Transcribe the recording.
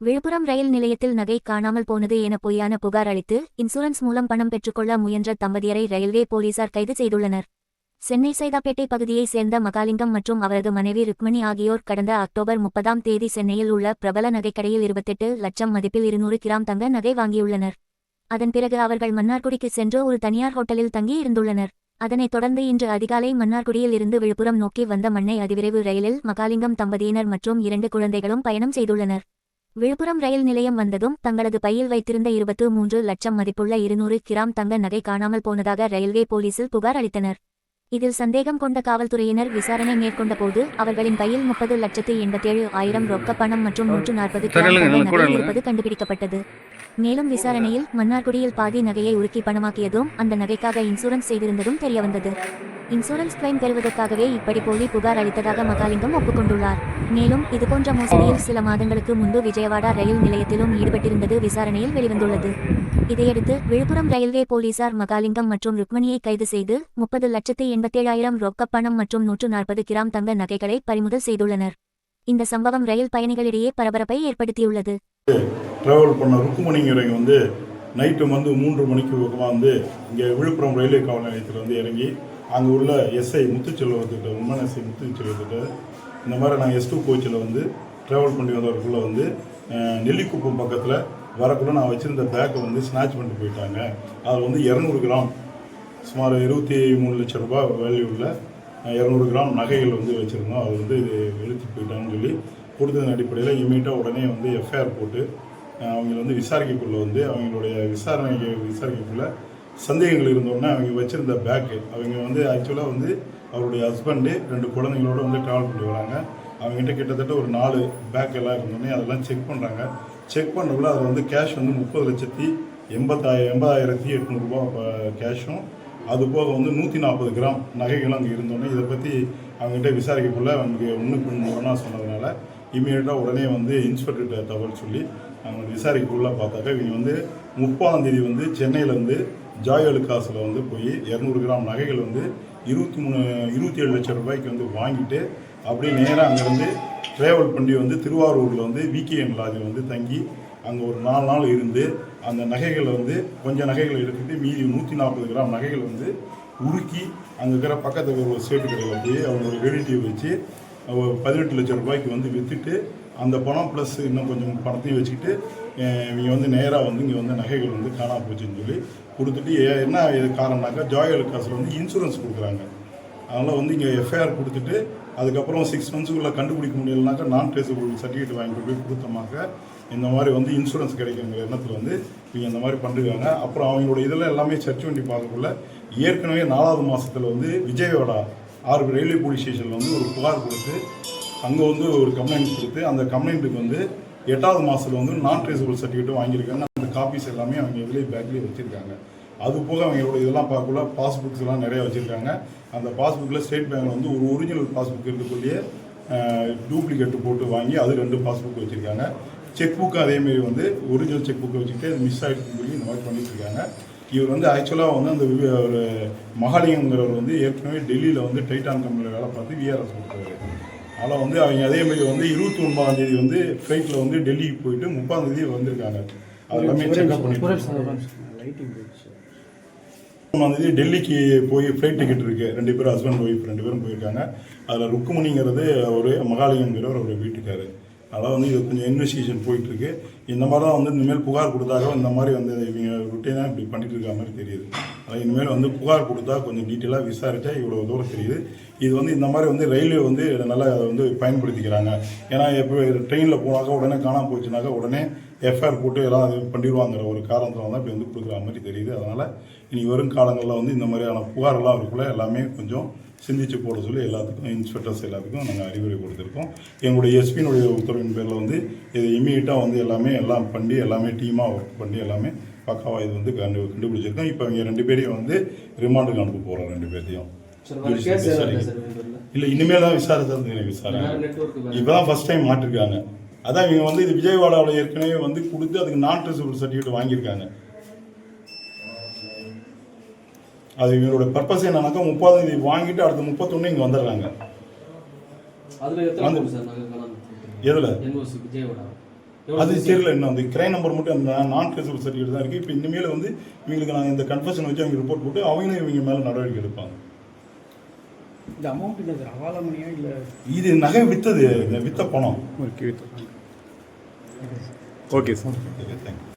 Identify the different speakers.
Speaker 1: விழுப்புரம் ரயில் நிலையத்தில் நகை காணாமல் போனது என பொய்யான புகார் அளித்து இன்சூரன்ஸ் மூலம் பணம் பெற்றுக்கொள்ள முயன்ற தம்பதியரை ரயில்வே போலீசார் கைது செய்துள்ளனர். சென்னை சைதாப்பேட்டை பகுதியைச் சேர்ந்த மகாலிங்கம் மற்றும் அவரது மனைவி ருக்மணி ஆகியோர் கடந்த அக்டோபர் 30ஆம் தேதி சென்னையில் உள்ள பிரபல நகைக்கடையில் 28 லட்சம் மதிப்பில் 200 கிராம் தங்க நகை வாங்கியுள்ளனர். அதன் பிறகு அவர்கள் மன்னார்குடிக்கு சென்று ஒரு தனியார் ஹோட்டலில் தங்கி இருந்துள்ளனர். அதனைத் தொடர்ந்து இன்று அதிகாலை மன்னார்குடியில் இருந்து விழுப்புரம் நோக்கி வந்த மண்ணை அதிவிரைவு ரயிலில் மகாலிங்கம் தம்பதியினர் மற்றும் 2 குழந்தைகளும் பயணம் செய்துள்ளனர். விழுப்புரம் ரயில் நிலையம் வந்ததும் தங்களது பையில் வைத்திருந்த 23 லட்சம் மதிப்புள்ள 200 கிராம் தங்க நகை காணாமல் போனதாக ரயில்வே போலீசில் புகார் அளித்தனர். இதில் சந்தேகம் கொண்ட காவல்துறையினர் விசாரணை மேற்கொண்டபோது அவர்களின் பையில் 30,87,000 ரொக்க பணம் மற்றும் 140 கிராம் தங்க நகை இருப்பது கண்டுபிடிக்கப்பட்டது. மேலும் விசாரணையில் மன்னார்குடியில் பாதி நகையை உருக்கி பணமாக்கியதும் அந்த நகைக்காக இன்சூரன்ஸ் செய்திருந்ததும் தெரியவந்தது. இன்சூரன்ஸ் கிளைம் பெறுவதற்காகவே இப்படி போலி புகார் அளித்ததாக மகாலிங்கம் ஒப்புக்கொண்டுள்ளார். மேலும் இதுபோன்ற மோசடியில் சில மாதங்களுக்கு முன்பு விஜயவாடா ரயில் நிலையத்திலும் ஈடுபட்டிருந்தது விசாரணையில் வெளிவந்துள்ளது. இதையடுத்து விழுப்புரம் ரயில்வே போலீசார் மகாலிங்கம் மற்றும் ருக்மணியை கைது செய்து 30,87,000 ரொக்க பணம் மற்றும் 140 கிராம் தங்க நகைகளை பறிமுதல் செய்துள்ளனர். இந்த சம்பவம் ரயில் பயணிகளிடையே பரபரப்பை ஏற்படுத்தியுள்ளது.
Speaker 2: டிராவல் பண்ண ருக்குமணிங்கிறவங்க வந்து நைட்டு வந்து 3 மணிக்கு வந்து இங்கே விழுப்புரம் ரயில்வே காவல் நிலையத்தில் வந்து இறங்கி அங்கே உள்ள எஸ்ஐ முத்துச்செல்வத்திட்ட உமன் எஸ்ஐ முத்துச்செல்வத்திட்ட இந்த மாதிரி நான் S2 கோச்சில் வந்து ட்ராவல் பண்ணி வந்தவருக்குள்ளே வந்து நெல்லிக்குப்பம் பக்கத்தில் வரக்குள்ளே நான் வச்சுருந்த பேக்கை வந்து ஸ்நாச் பண்ணிட்டு போயிட்டாங்க. அதில் வந்து 200 கிராம் சுமார் 23 லட்சம் ரூபாய் வேல்யூ உள்ள 200 கிராம் நகைகள் வந்து வச்சுருந்தோம். அது வந்து இது இழுத்து போயிட்டாங்கன்னு சொல்லி கொடுத்ததன் அடிப்படையில் இமீடியட்டாக உடனே வந்து எஃப்ஐஆர் போட்டு அவங்கள வந்து விசாரிக்கக்குள்ள வந்து அவங்களுடைய விசாரிக்கக்குள்ள சந்தேகங்கள் இருந்தோடனே அவங்க வச்சுருந்த பேக்கு அவங்க வந்து ஆக்சுவலாக வந்து அவருடைய ஹஸ்பண்டு 2 குழந்தைங்களோட வந்து ட்ராவல் பண்ணி வராங்க. அவங்ககிட்ட கிட்டத்தட்ட ஒரு 4 பேக் எல்லாம் இருந்தோடனே அதெல்லாம் செக் பண்ணுறாங்க. செக் பண்ணக்குள்ள அது வந்து கேஷ் வந்து 30,80,800 ரூபா கேஷும் அது போக வந்து 140 கிராம் நகைகளும் அங்கே இருந்தோடனே இதை பற்றி அவங்ககிட்ட விசாரிக்கக்குள்ள அவங்களுக்கு முன்னுக்கு முன்னா சொன்னதுனால இமீடியட்டாக உடனே வந்து இன்ஸ்பெக்டர்கிட்ட தகவல் சொல்லி அவங்க விசாரிக்கக்குள்ள பார்த்தாக்க இவங்க வந்து 30ஆம் தேதி வந்து சென்னையில் வந்து ஜாய் அலுகாஸில் வந்து போய் 200 கிராம் நகைகள் வந்து 27 லட்சம் ரூபாய்க்கு வந்து வாங்கிட்டு அப்படியே நேராக அங்கேருந்து ட்ராவல் பண்ணி வந்து திருவாரூரில் வந்து VKN லாட்ஜில் வந்து தங்கி அங்கே ஒரு 4 நாள் இருந்து அந்த நகைகளை வந்து கொஞ்சம் நகைகளை எடுத்துகிட்டு மீதி 140 கிராம் நகைகள் வந்து உருக்கி அங்கே இருக்கிற பக்கத்தில் ஒரு சேட்டு கடையில் போய் அவங்களோட ரிலேட்டிவ் வச்சு 18 லட்சம் ரூபாய்க்கு வந்து விற்றுட்டு அந்த பணம் ப்ளஸ் இன்னும் கொஞ்சம் பணத்தையும் வச்சுக்கிட்டு இவங்க வந்து நேராக வந்து இங்கே வந்து நகைகள் வந்து காணாமல் போச்சுன்னு சொல்லி கொடுத்துட்டு என்ன இது காரணம்னாக்கா ஜாய் அலுகாஸில் வந்து இன்சூரன்ஸ் கொடுக்குறாங்க. அதனால் வந்து இங்கே எஃப்ஐஆர் கொடுத்துட்டு அதுக்கப்புறம் 6 மந்த்ஸுக்குள்ளே கண்டுபிடிக்க முடியலனாக்கா நான் ட்ரேசபிள் சர்டிஃபிகேட் வாங்கிட்டு போய் கொடுத்தோமாக்க இந்த மாதிரி வந்து இன்சூரன்ஸ் கிடைக்குங்கிற எண்ணத்தில் வந்து இவங்க இந்த மாதிரி பண்ணிருக்காங்க. அப்புறம் அவங்களோட இதெல்லாம் எல்லாமே சர்ச் பண்ணி பார்க்கக்குள்ள ஏற்கனவே 4வது மாதத்தில் வந்து விஜயவாடா ரயில்வே போலீஸ் ஸ்டேஷனில் வந்து ஒரு புகார் கொடுத்து அங்கே வந்து ஒரு கம்ப்ளைண்ட் கொடுத்து அந்த கம்ப்ளைண்ட்டுக்கு வந்து 8வது மாதத்தில் வந்து நான் ட்ரேசபிள் சர்டிஃபிகேட்டும் வாங்கியிருக்காங்க. அந்த காப்பீஸ் எல்லாமே அவங்க எதுலேயே பேக்லேயே வச்சுருக்காங்க. அது போக அவங்களோட இதெல்லாம் பார்க்கக்குள்ள பாஸ்புக்ஸ் எல்லாம் நிறையா வச்சுருக்காங்க. அந்த பாஸ்புக்கில் ஸ்டேட் பேங்க்கில் வந்து ஒரு ஒரிஜினல் பாஸ்புக் இருக்கக்குள்ளேயே டூப்ளிகேட்டு போட்டு வாங்கி அது 2 பாஸ்புக் வச்சுருக்காங்க. செக் புக்கு அதேமாரி வந்து ஒரிஜினல் செக் புக்கை வச்சுக்கிட்டு அது மிஸ் ஆகிடுச்சுன்னு சொல்லி இந்த மாதிரி பண்ணிட்டுருக்காங்க. இவர் வந்து ஆக்சுவலாக வந்து அந்த ஒரு மகாலிங்கங்கிறவர் வந்து ஏற்கனவே டெல்லியில் வந்து டைட்டான் கம்பெனியில் வேலை பார்த்து VRS கொடுத்தாரு. அதனால் வந்து அவங்க அதேமாதிரி வந்து 29ஆம் தேதி வந்து ஃப்ளைட்டில் வந்து டெல்லிக்கு போயிட்டு 30ஆம் தேதி வந்திருக்காங்க. அது எல்லாமே செக்அப் பண்ணிட்டு 3ஆம் தேதி டெல்லிக்கு போய் ஃப்ளைட் டிக்கெட் இருக்குது. 2 பேரும் ஹஸ்பண்ட் ஒய்ஃப் 2 பேரும் போயிருக்காங்க. அதில் ருக்குமணிங்கிறது ஒரு மகாலிங்கங்கிறவர் அவர் வீட்டுக்காரு. அதனால் வந்து இது கொஞ்சம் இன்வெஸ்டிகேஷன் போயிட்டுருக்கு. இந்த மாதிரி தான் வந்து இனிமேல் புகார் கொடுத்தாக இந்த மாதிரி வந்து இவங்க ருட்டீனாக இப்படி பண்ணிட்டு இருக்க மாதிரி தெரியுது. அதனால் இனிமேல் வந்து புகார் கொடுத்தா கொஞ்சம் டீட்டெயிலாக விசாரித்தா இவ்வளோ தூரம் தெரியுது. இது வந்து இந்த மாதிரி வந்து ரயில்வே வந்து நல்லா அதை வந்து பயன்படுத்திக்கிறாங்க. ஏன்னா எப்போ ட்ரெயினில் போனாக்கா உடனே காணாமல் போச்சுனாக்கா உடனே எஃப்ஐஆர் போட்டு எல்லாம் அது பண்ணிடுவாங்கிற ஒரு காரணத்தில் தான் இப்படி வந்து கொடுக்குற மாதிரி தெரியுது. அதனால் இனி வரும் காலங்களில் வந்து இந்த மாதிரியான புகாரெல்லாம் இருக்குள்ள எல்லாமே கொஞ்சம் சிந்திச்சு போட சொல்லி எல்லாத்துக்கும் இன்ஸ்பெக்டர்ஸ் எல்லாத்துக்கும் நாங்கள் அறிவுரை கொடுத்துருக்கோம். எங்களுடைய எஸ்பியினுடைய உத்தரவின் பேரில் வந்து இது இமீடியட்டாக வந்து எல்லாம் பண்ணி எல்லாமே டீமாக ஒர்க் பண்ணி எல்லாமே பக்காவாக இது வந்து கண்டுபிடிச்சிருக்கோம். இப்போ அவங்க 2 பேரையும் வந்து ரிமாண்டுக்கு அனுப்ப போகிறோம். 2 பேர்த்தையும் இல்லை இனிமேல் தான் விசாரிச்சு இப்போ தான் ஃபர்ஸ்ட் டைம் மாட்டிருக்காங்க. அதான் இவங்க வந்து இது விஜயவாடாவில் ஏற்கனவே வந்து கொடுத்து அதுக்கு நான் ட்ரேசபிள் சர்டிஃபிகேட் வாங்கியிருக்காங்க. அது இவங்களோட பர்பஸ் என்னன்னாக்கா 30ஆம் தேதி வாங்கிட்டு அடுத்த 31 இங்கே வந்துடுறாங்க. எதில் அது தெரியல. இன்னும் அந்த கிரைம் நம்பர் மட்டும் அந்த நான் ட்ரேசபிள் சர்டிஃபிகேட் தான் இருக்குது. இப்போ இனிமேல் வந்து இவங்களுக்கு நாங்கள் இந்த கன்ஃபெஷன் வச்சு அவங்க ரிப்போர்ட் போட்டு அவங்களும் இவங்க மேலே நடவடிக்கை எடுப்பாங்க.
Speaker 3: இந்த அமௌண்ட் இல்லை சார், அவால மணியா இல்லை?
Speaker 2: இது நகை விற்றது, விற்ற பணம்.
Speaker 4: Okay okay sir.
Speaker 2: Okay, thank you.